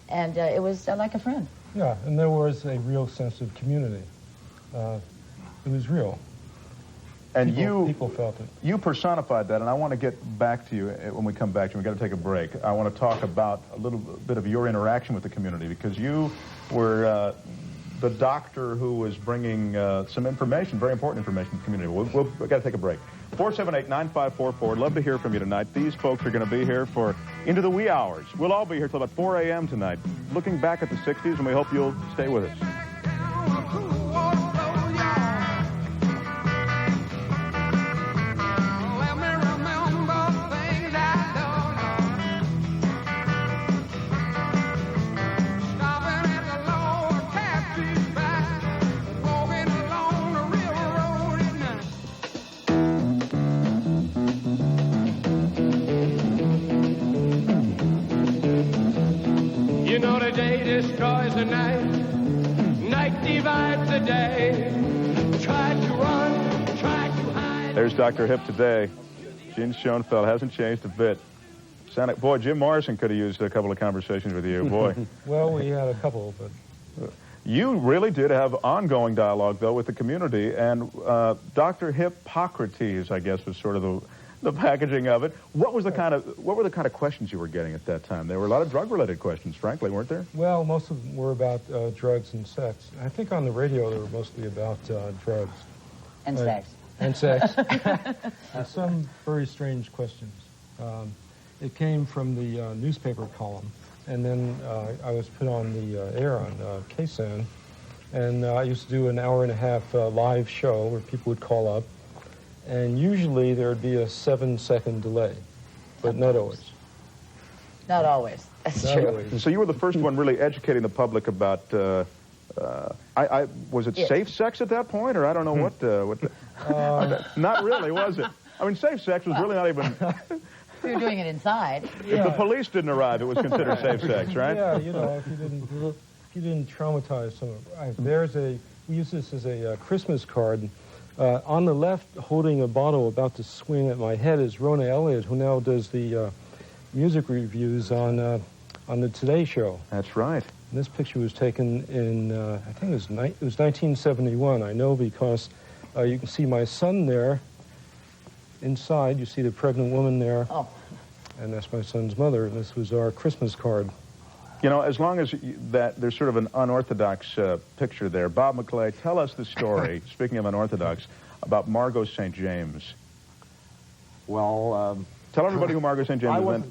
And it was like a friend. Yeah, and there was a real sense of community. It was real. And people felt it. You personified that, and I want to get back to you when we come back to you. We've got to take a break. I want to talk about a little bit of your interaction with the community, because you were the doctor who was bringing some information, very important information to the community. We've got to take a break. 478-9544. Love to hear from you tonight. These folks are going to be here for into the wee hours. We'll all be here till about 4 a.m. tonight, looking back at the 60s, and we hope you'll stay with us. You know the day destroys the night, night divides the day. Try to run, try to hide. There's Dr. Hipp today. Gene Schonfeld hasn't changed a bit. Boy, Jim Morrison could have used a couple of conversations with you, boy. Well, we had a couple, but... You really did have ongoing dialogue, though, with the community, and Dr. Hippocrates, I guess, was sort of the packaging of it. What were the kind of questions you were getting at that time? There were a lot of drug-related questions, frankly, weren't there? Well, most of them were about drugs and sex. I think on the radio they were mostly about drugs. And sex. And sex. And some very strange questions. It came from the newspaper column, and then I was put on the air on KSAN, and I used to do an hour-and-a-half live show where people would call up, and usually there would be a 7-second delay. but not always. Not always. That's Not true. always. So you were the first one really educating the public about, was it safe sex at that point, or I don't know what not really, was it? I mean, safe sex was really not even... If you're doing it inside. If the police didn't arrive, it was considered safe sex, right? Yeah, you know, if you didn't traumatize someone. We use this as a Christmas card. On the left, holding a bottle about to swing at my head, is Rona Elliott, who now does the music reviews on the Today Show. That's right. And this picture was taken in, I think it was 1971. I know because you can see my son there. Inside, you see the pregnant woman there. Oh. And that's my son's mother. And this was our Christmas card. You know, as long as that there's sort of an unorthodox picture there. Bob McClay, tell us the story, speaking of unorthodox, about Margot St. James. Well, tell everybody who Margot St. James was.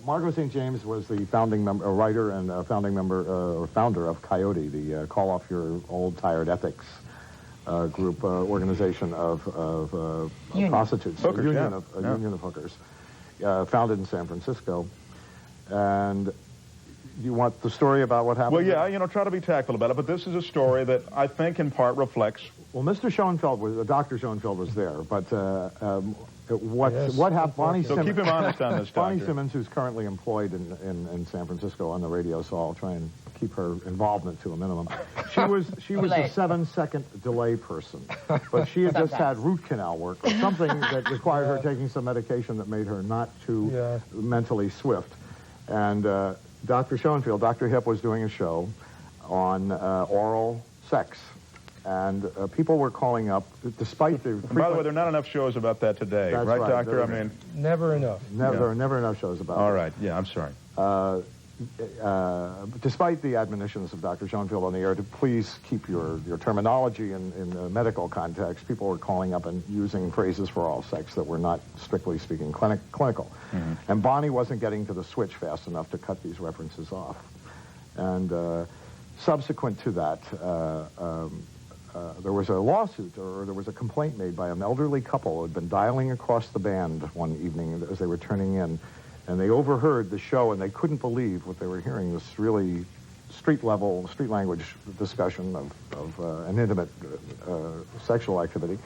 Margot St. James was the founding member, writer and founding member or founder of Coyote, the Call Off Your Old Tired Ethics group organization of prostitutes, Hookers, union of hookers, founded in San Francisco. And you want the story about what happened? Well, yeah, you know, try to be tactful about it, but this is a story that I think in part reflects... Well, Mr. Schonfeld Dr. Schonfeld was there, but what happened, Bonnie Simmons... So keep him honest on this, Bonnie Doctor. Simmons, who's currently employed in San Francisco on the radio, so I'll try and keep her involvement to a minimum. She was a 7-second delay person, but she had just had root canal work or something that required her taking some medication that made her not too mentally swift. And Dr. Schonfeld, Dr. Hipp, was doing a show on oral sex. And people were calling up, despite the... And by the way, there are not enough shows about that today, That's right, Doctor? right. I mean... Never enough. There are never enough shows about it. All right. Yeah, I'm sorry. Despite the admonitions of Dr. Schonfeld on the air to please keep your terminology in the medical context, people were calling up and using phrases for oral sex that were not, strictly speaking, clinical. Mm-hmm. And Bonnie wasn't getting to the switch fast enough to cut these references off. And subsequent to that, there was a lawsuit, or there was a complaint made by an elderly couple who had been dialing across the band one evening as they were turning in, and they overheard the show, and they couldn't believe what they were hearing, this really street language discussion of an intimate sexual activity.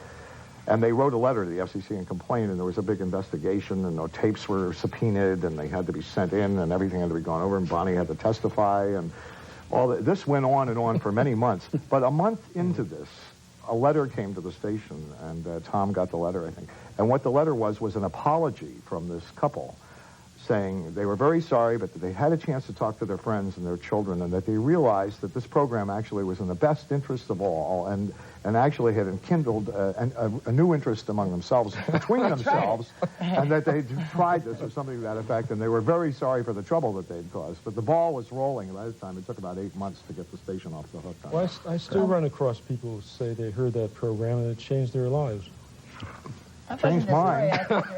And they wrote a letter to the FCC and complained, and there was a big investigation, and the tapes were subpoenaed, and they had to be sent in, and everything had to be gone over, and Bonnie had to testify, and all that. This went on and on for many months. But a month into this, a letter came to the station, and Tom got the letter, I think. And what the letter was an apology from this couple, saying they were very sorry, but that they had a chance to talk to their friends and their children, and that they realized that this program actually was in the best interest of all, and actually had enkindled a new interest among themselves, between themselves, and that they'd tried this or something to that effect, and they were very sorry for the trouble that they'd caused. But the ball was rolling, and by this time it took about 8 months to get the station off the hook. Well, I still run across people who say they heard that program and it changed their lives. Changed mine.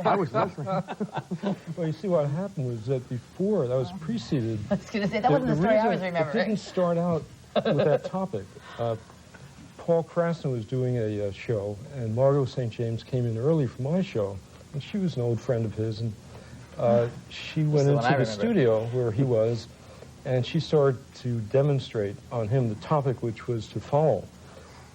I was listening. Well, you see, what happened was that before, that was preceded. I was going to say, that wasn't the story I was remembering. It didn't start out with that topic. Paul Krasner was doing a show, and Margot St. James came in early for my show, and she was an old friend of his, and she went into the studio where he was, and she started to demonstrate on him the topic, which was to follow.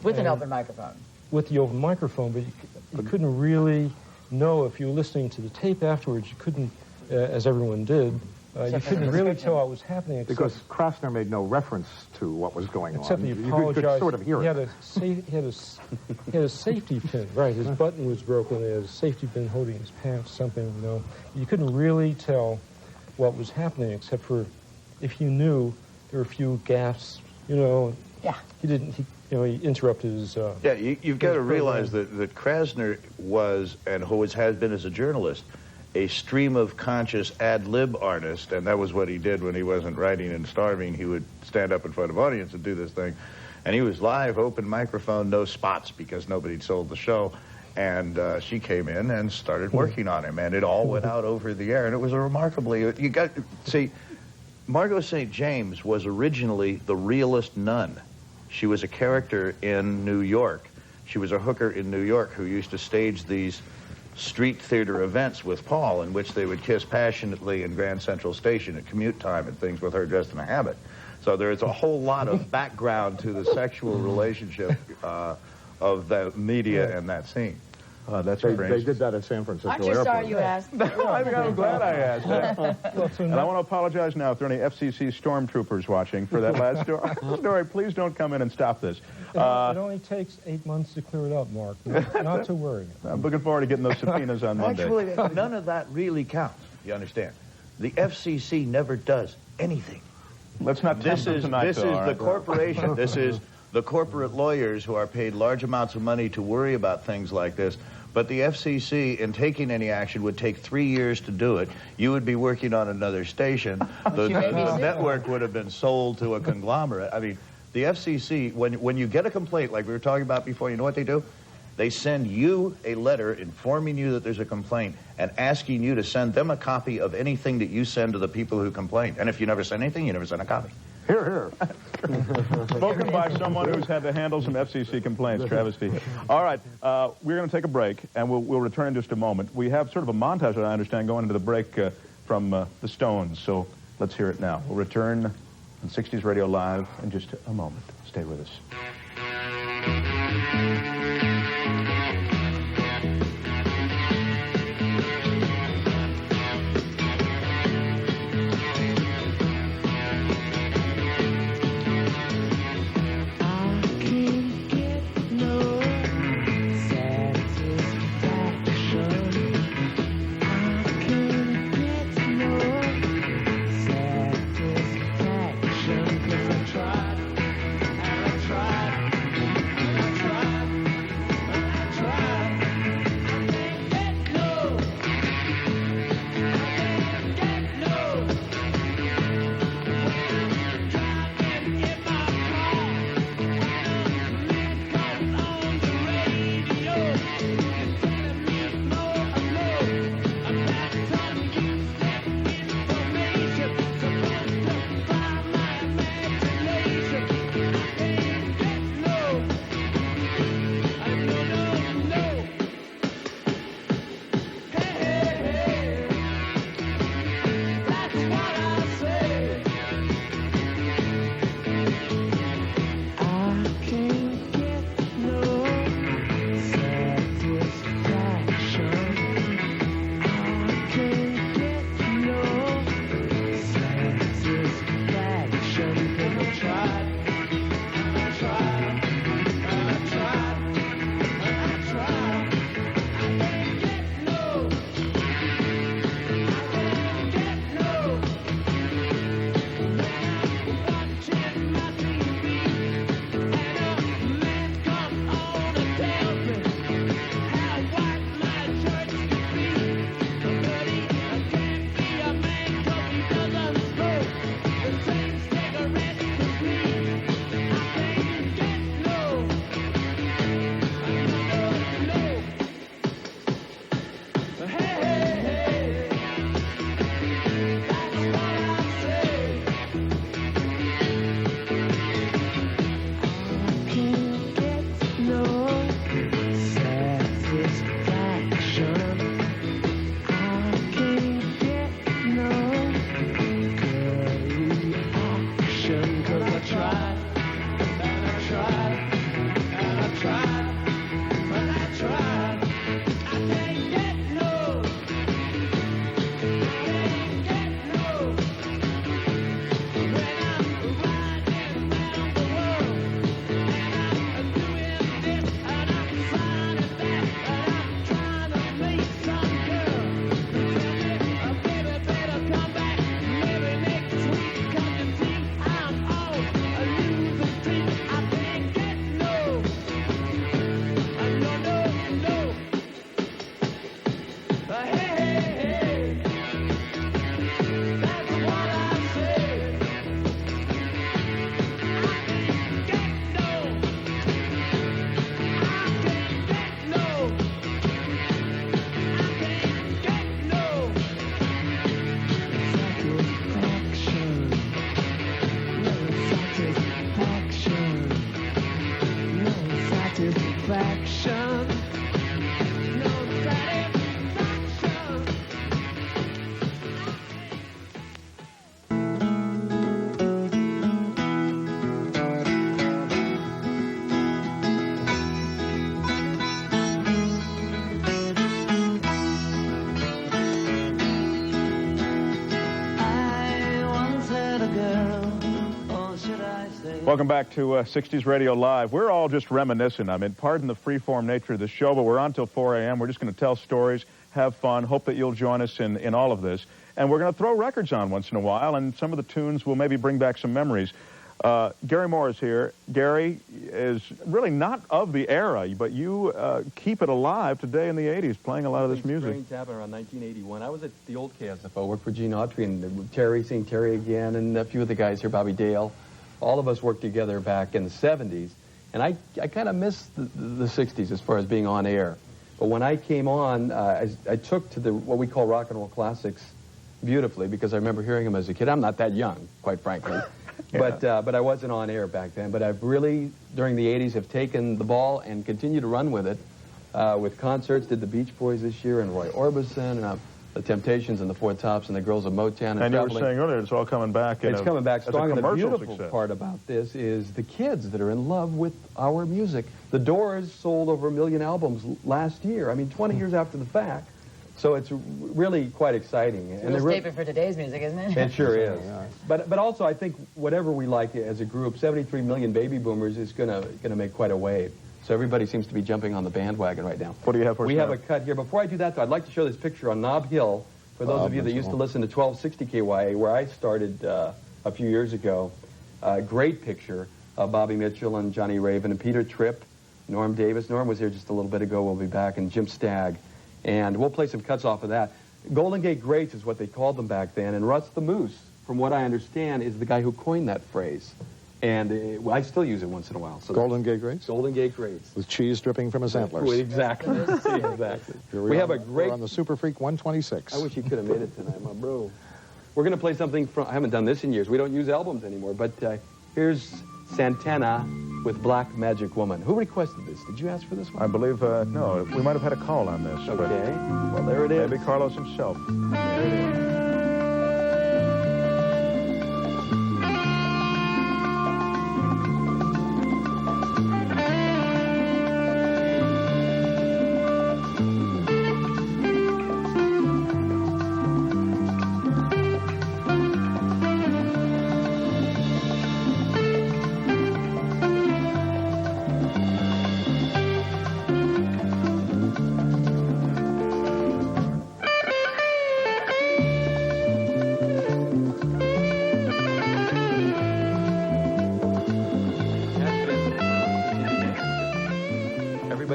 With an open microphone. With the open microphone, but you couldn't really know if you were listening to the tape afterwards. You couldn't, as everyone did, you couldn't really tell what was happening. Because Krasner made no reference to what was going on. Except he apologized. You could sort of hear it. He had a safety pin, right? His button was broken. He had a safety pin holding his pants, something, you know. You couldn't really tell what was happening, except for if you knew there were a few gaffes, you know. Yeah. He interrupted his... yeah, you've got to realize that Krasner was, and always has been as a journalist, a stream-of-conscious ad-lib artist, and that was what he did when he wasn't writing and starving. He would stand up in front of audience and do this thing. And he was live, open microphone, no spots, because nobody sold the show. And she came in and started working on him, and it all went out over the air. And it was a remarkably... You got... See, Margot St. James was originally the realist nun. She was a character in New York. She was a hooker in New York who used to stage these street theater events with Paul in which they would kiss passionately in Grand Central Station at commute time and things with her dressed in a habit. So there's a whole lot of background to the sexual relationship of the media and that scene. That's they did that at San Francisco Aren't you Airport. sorry you asked? I'm glad I asked that. And I want to apologize now if there are any FCC stormtroopers watching for that last story. Please don't come in and stop this. It only takes 8 months to clear it up, Mark. Not to worry. I'm looking forward to getting those subpoenas on Monday. Actually, none of that really counts. You understand? The FCC never does anything. Let's not This is tonight, the corporation. This is the corporate lawyers who are paid large amounts of money to worry about things like this. But the FCC, in taking any action, would take 3 years to do it. You would be working on another station. The network would have been sold to a conglomerate. I mean, the FCC, when you get a complaint like we were talking about before, you know what they do? They send you a letter informing you that there's a complaint and asking you to send them a copy of anything that you send to the people who complain. And if you never send anything, you never send a copy. Here, here. Spoken by someone who's had to handle some FCC complaints, travesty. All right, we're going to take a break, and we'll return in just a moment. We have sort of a montage, I understand, going into the break from the Stones, so let's hear it now. We'll return on 60s Radio Live in just a moment. Stay with us. satisfaction. No satisfaction. Welcome back to 60s Radio Live. We're all just reminiscing. I mean, pardon the free-form nature of the show, but we're on till 4 a.m. We're just going to tell stories, have fun, hope that you'll join us in all of this. And we're going to throw records on once in a while, and some of the tunes will maybe bring back some memories. Gary Moore is here. Gary is really not of the era, but you keep it alive today in the 80s, playing a lot of this music. Strange happened around 1981. I was at the old KSFO, worked for Gene Autry and Terry, seeing Terry again, and a few of the guys here, Bobby Dale. All of us worked together back in the 70s, and I kind of miss the 60s as far as being on air. But when I came on, I took to what we call rock and roll classics beautifully, because I remember hearing them as a kid. I'm not that young, quite frankly, but I wasn't on air back then. But I've really, during the 80s, have taken the ball and continued to run with it, with concerts. Did the Beach Boys this year, and Roy Orbison, and the Temptations, and the Four Tops, and the Girls of Motown. And you were saying earlier, it's all coming back. It's coming back strong. And the beautiful success. part about this is the kids that are in love with our music. The Doors sold over 1 million albums last year. I mean, 20 years after the fact. So it's really quite exciting. It's a real statement for today's music, isn't it? It sure is. But also, I think whatever we like as a group, 73 million baby boomers is gonna make quite a wave. So everybody seems to be jumping on the bandwagon right now. What do you have for us? We have a cut here. Before I do that, though, I'd like to show this picture on Nob Hill for those of you that used to listen to 1260 KYA, where I started a few years ago. Great picture of Bobby Mitchell and Johnny Raven and Peter Tripp, Norm Davis. Norm was here just a little bit ago. We'll be back. And Jim Stagg. And we'll play some cuts off of that. Golden Gate Greats is what they called them back then. And Russ the Moose, from what I understand, is the guy who coined that phrase. And I still use it once in a while. So Golden Gate Greats? Golden Gate Greats. With cheese dripping from his antlers. Exactly. Exactly. We have a great... We're on the Super Freak 126. I wish you could have made it tonight, my bro. We're going to play something from... I haven't done this in years. We don't use albums anymore. But here's Santana with Black Magic Woman. Who requested this? Did you ask for this one? I believe, no. We might have had a call on this. Okay. Well, there it is. Maybe Carlos himself. There it is.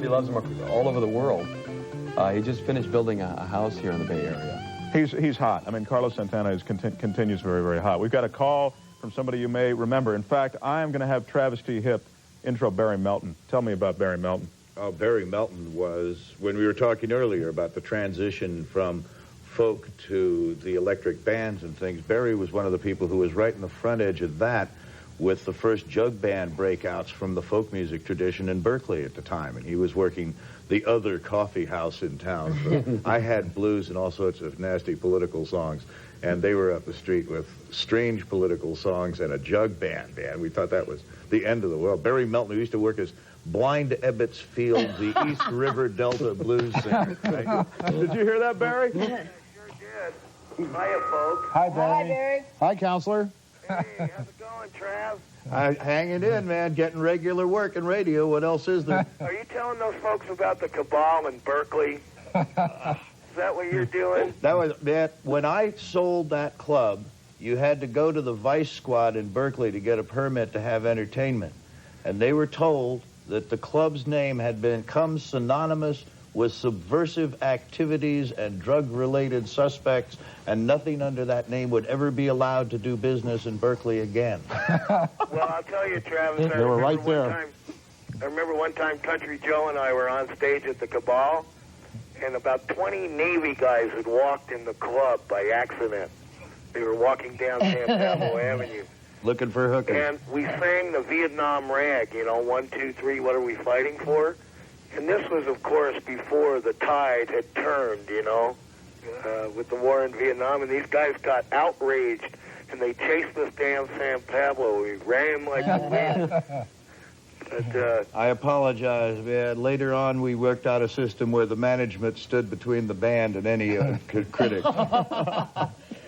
Loves him all over the world. He just finished building a house here in the Bay Area. He's hot. I mean, Carlos Santana continues very, very hot. We've got a call from somebody you may remember. In fact, I am going to have Travus T. Hipp intro Barry Melton. Tell me about Barry Melton. Oh, Barry Melton was, when we were talking earlier about the transition from folk to the electric bands and things, Barry was one of the people who was right in the front edge of that, with the first jug band breakouts from the folk music tradition in Berkeley at the time. And he was working the other coffee house in town. So I had blues and all sorts of nasty political songs, and they were up the street with strange political songs and a jug band, man. We thought that was the end of the world. Barry Melton, who used to work as Blind Ebbets Field, the East River Delta blues singer. Right? Did you hear that, Barry? Yeah, sure did. Hiya, folks. Hi, Barry. Hi, Barry. Hi, Counselor. Hey, how's it going, Trav? Hanging in, man, getting regular work in radio. What else is there? Are you telling those folks about the cabal in Berkeley? Is that what you're doing? That was, man, when I sold that club, you had to go to the Vice Squad in Berkeley to get a permit to have entertainment. And they were told that the club's name had become synonymous with subversive activities and drug-related suspects, and nothing under that name would ever be allowed to do business in Berkeley again. Well, I'll tell you, Travis, They were right there. I remember one time Country Joe and I were on stage at the Cabal, and about 20 Navy guys had walked in the club by accident. They were walking down San Pablo Avenue. Looking for hookers. And we sang the Vietnam rag, 1, 2, 3, what are we fighting for? And this was, of course, before the tide had turned, with the war in Vietnam. And these guys got outraged, and they chased us down San Pablo. We ran like the wind. But, I apologize, man. Later on, we worked out a system where the management stood between the band and any critic.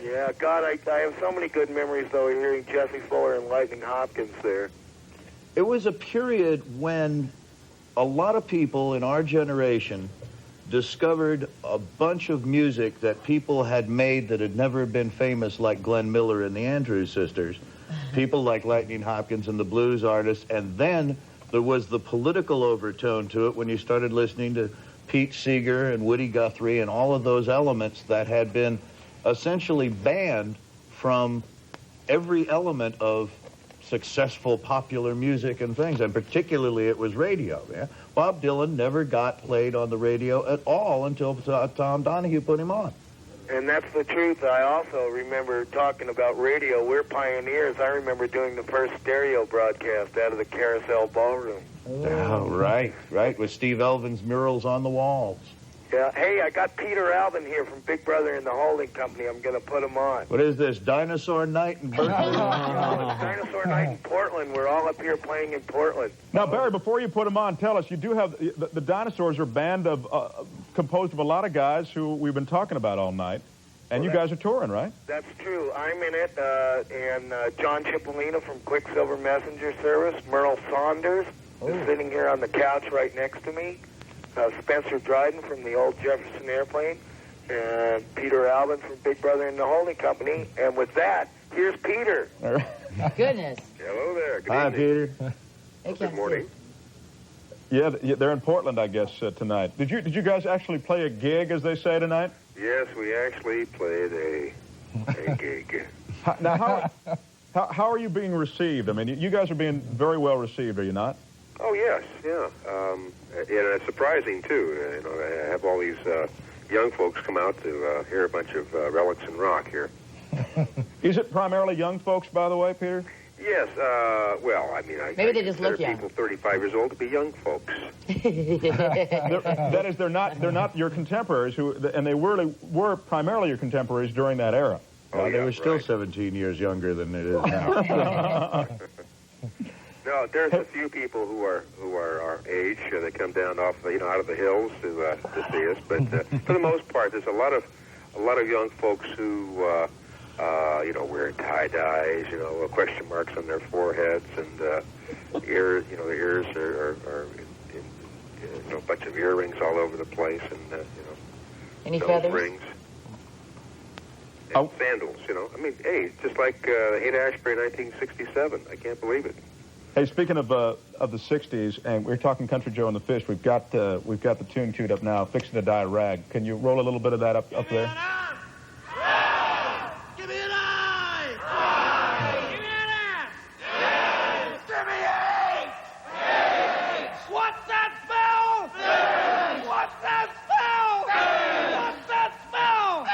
Yeah, God, I have so many good memories, though, hearing Jesse Fuller and Lightning Hopkins there. It was a period when a lot of people in our generation discovered a bunch of music that people had made that had never been famous, like Glenn Miller and the Andrews Sisters, people like Lightning Hopkins and the blues artists, and then there was the political overtone to it when you started listening to Pete Seeger and Woody Guthrie and all of those elements that had been essentially banned from every element of successful popular music and things, and particularly it was radio. Yeah? Bob Dylan never got played on the radio at all until Tom Donahue put him on. And that's the truth. I also remember talking about radio. We're pioneers. I remember doing the first stereo broadcast out of the Carousel Ballroom. Oh, right, with Steve Elvin's murals on the walls. Yeah. Hey, I got Peter Alvin here from Big Brother and the Holding Company. I'm going to put him on. What is this, Dinosaur Night in Berkeley? No, it's Dinosaur Night in Portland. We're all up here playing in Portland. Now, Barry, before you put him on, tell us, you do have, the Dinosaurs are a band of, composed of a lot of guys who we've been talking about all night, and you guys are touring, right? That's true. I'm in it, and John Cipollina from Quicksilver Messenger Service, Merle Saunders is sitting here on the couch right next to me. Spencer Dryden from the old Jefferson Airplane, and Peter Alvin from Big Brother and the Holding Company. And with that, here's Peter. Goodness. Hello there. Good Hi, evening. Peter. Good morning. Yeah, they're in Portland, I guess, tonight. Did you guys actually play a gig, as they say, tonight? Yes, we actually played a gig. Now, how are you being received? I mean, you guys are being very well received, are you not? Oh, yes, yeah. And it's surprising, too. I have all these young folks come out to hear a bunch of relics and rock here. Is it primarily young folks, by the way, Peter? Yes, well, I mean, Maybe they just look consider young. people 35 years old to be young folks. That is, they're not your contemporaries, and they really were primarily your contemporaries during that era. They were still 17 years younger than it is now. No, there's a few people who are our age. They come down off, out of the hills to see us. But for the most part, there's a lot of young folks who, wear tie dyes, question marks on their foreheads, and their ears are a bunch of earrings all over the place, and any nose feathers? rings. And sandals, I mean, hey, just like Haight-Ashbury 1967. I can't believe it. Hey, speaking of the 60s, and we're talking Country Joe and the Fish, we've got the tune queued up now, Fixing to Die Rag. Can you roll a little bit of that up there? Give me an eye! Give me an eye! Give me an What's that spell? What's that spell? What's that spell?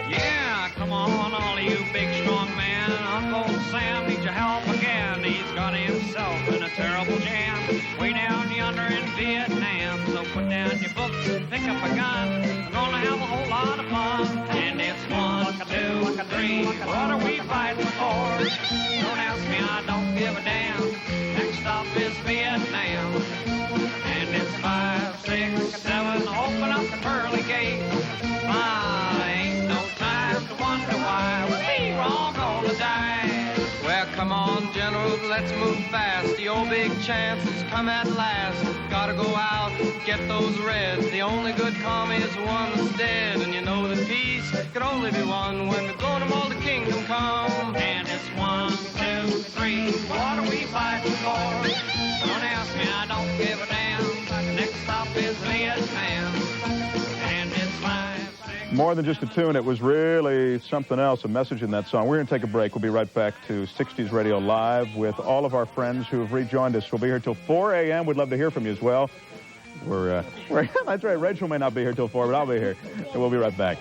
Yeah, come on, all of you big strong men. Uncle Sam needs your help again. He's got himself in a terrible jam. Way down yonder in Vietnam. So put down your books and pick up a gun. We're gonna have a whole lot of fun. And it's 1, 2, 3. What are we fighting for? Don't ask me, I don't give a damn. Next stop is Vietnam. And it's 5, 6, 7. Open up the pearly gate. Ain't no time to wonder why we're all gonna die. Well, come on, General, let's move fast. The old big chance has come at last. Gotta go out, get those reds. The only good commie is the one that's dead. And you know that peace can only be won when we're going to all the kingdom come. And it's 1, 2, 3. What are we fighting for? Don't ask me, I don't give a damn. Next stop is Vietnam. And it's 5. More than just a tune, it was really something else, a message in that song. We're going to take a break. We'll be right back to 60s Radio Live with all of our friends who have rejoined us. We'll be here till 4 a.m. We'd love to hear from you as well. That's right. Raechel may not be here till 4, but I'll be here. So we'll be right back.